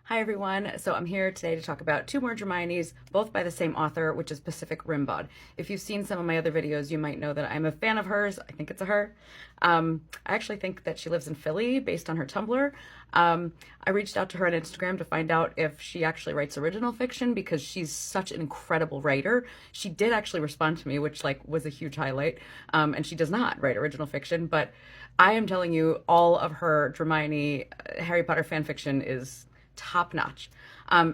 Hi everyone. So I'm here today to talk about two more Hermiones, both by the same author, which is PacificRimbaud. If you've seen some of my other videos, you might know that I'm a fan of hers. I think it's a her. I actually think that she lives in Philly based on her Tumblr. I reached out to her on Instagram to find out if she actually writes original fiction because she's such an incredible writer. She did actually respond to me, which was a huge highlight. And she does not write original fiction, but I am telling you, all of her Hermione Harry Potter fan fiction is top notch.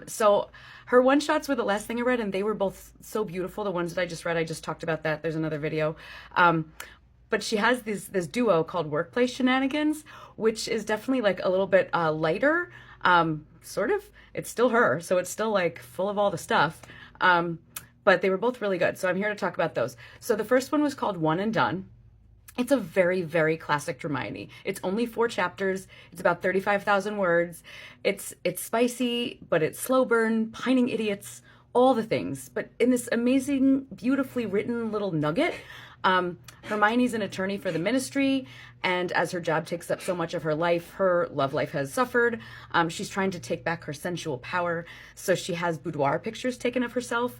So her one shots were the last thing I read, and they were both so beautiful. The ones that I just read, I just talked about that. There's another video. But she has this duo called Workplace Shenanigans, which is definitely like a little bit lighter. Sort of. It's still her, so it's still like full of all the stuff. But they were both really good. So I'm here to talk about those. So the first one was called One and Done. It's a very, very classic Hermione. It's only 4 chapters. It's about 35,000 words. It's spicy, but it's slow burn, pining idiots, all the things. But in this amazing, beautifully written little nugget, Hermione's an attorney for the ministry, and as her job takes up so much of her life, her love life has suffered. She's trying to take back her sensual power, so she has boudoir pictures taken of herself.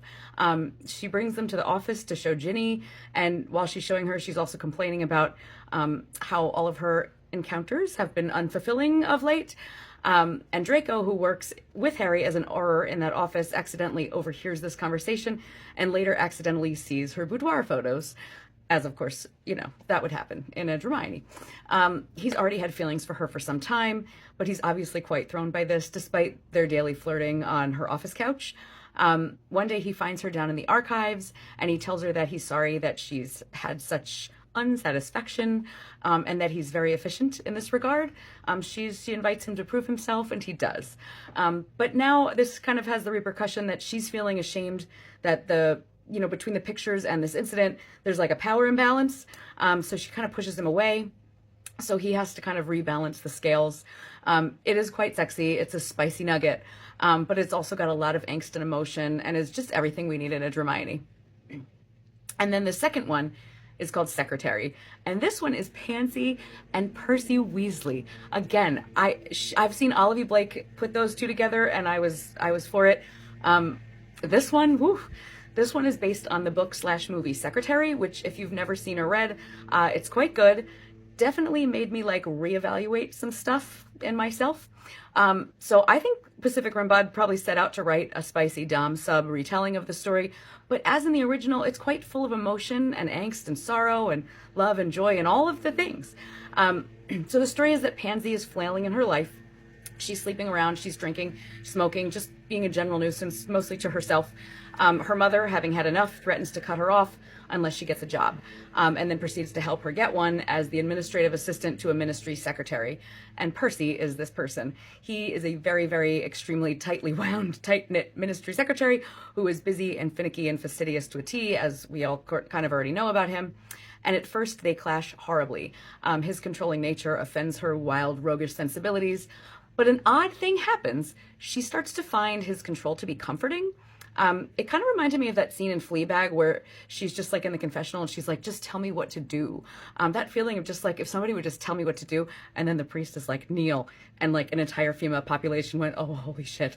She brings them to the office to show Ginny, and while she's showing her, she's also complaining about how all of her encounters have been unfulfilling of late. And Draco, who works with Harry as an auror in that office, accidentally overhears this conversation and later accidentally sees her boudoir photos, as of course, that would happen in a Hermione. He's already had feelings for her for some time, but he's obviously quite thrown by this, despite their daily flirting on her office couch. One day he finds her down in the archives, and he tells her that he's sorry that she's had such unsatisfaction, and that he's very efficient in this regard. She invites him to prove himself, and he does. But now this kind of has the repercussion that she's feeling ashamed that between the pictures and this incident, there's like a power imbalance. So she kind of pushes him away. So he has to kind of rebalance the scales. It is quite sexy. It's a spicy nugget, but it's also got a lot of angst and emotion, and is just everything we need in a Hermione. And then the second one is called Secretary, and this one is Pansy and Percy Weasley. Again, I've seen Olivia Blake put those two together, and I was for it. This one is based on the book/movie Secretary, which if you've never seen or read, it's quite good. Definitely made me reevaluate some stuff in myself. So I think PacificRimbaud probably set out to write a spicy dom sub retelling of the story, but as in the original, it's quite full of emotion and angst and sorrow and love and joy and all of the things. So the story is that Pansy is flailing in her life. She's sleeping around, she's drinking, smoking, just being a general nuisance, mostly to herself. Her mother, having had enough, threatens to cut her off unless she gets a job, and then proceeds to help her get one as the administrative assistant to a ministry secretary. And Percy is this person. He is a very, very extremely tightly wound, tight-knit ministry secretary who is busy and finicky and fastidious to a T, as we all kind of already know about him. And at first they clash horribly. His controlling nature offends her wild, roguish sensibilities. But an odd thing happens. She starts to find his control to be comforting. It kind of reminded me of that scene in Fleabag where she's just in the confessional and she's like, just tell me what to do. That feeling of just if somebody would just tell me what to do, and then the priest is like, kneel, and an entire female population went, oh, holy shit.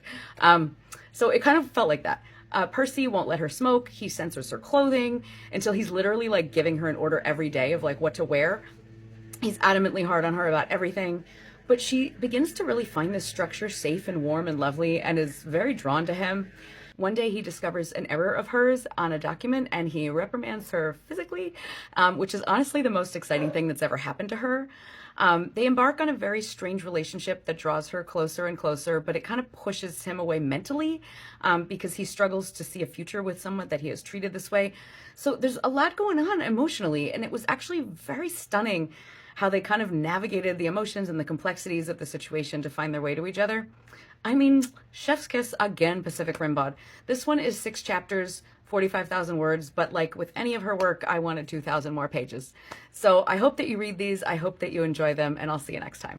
So it kind of felt like that. Percy won't let her smoke. He censors her clothing until he's literally giving her an order every day of what to wear. He's adamantly hard on her about everything. But she begins to really find this structure safe and warm and lovely, and is very drawn to him. One day he discovers an error of hers on a document, and he reprimands her physically, which is honestly the most exciting thing that's ever happened to her. They embark on a very strange relationship that draws her closer and closer, but it kind of pushes him away mentally, because he struggles to see a future with someone that he has treated this way. So there's a lot going on emotionally, and it was actually very stunning how they kind of navigated the emotions and the complexities of the situation to find their way to each other. I mean, chef's kiss again, PacificRimbaud. This one is 6 chapters, 45,000 words, but with any of her work, I wanted 2,000 more pages. So I hope that you read these. I hope that you enjoy them, and I'll see you next time.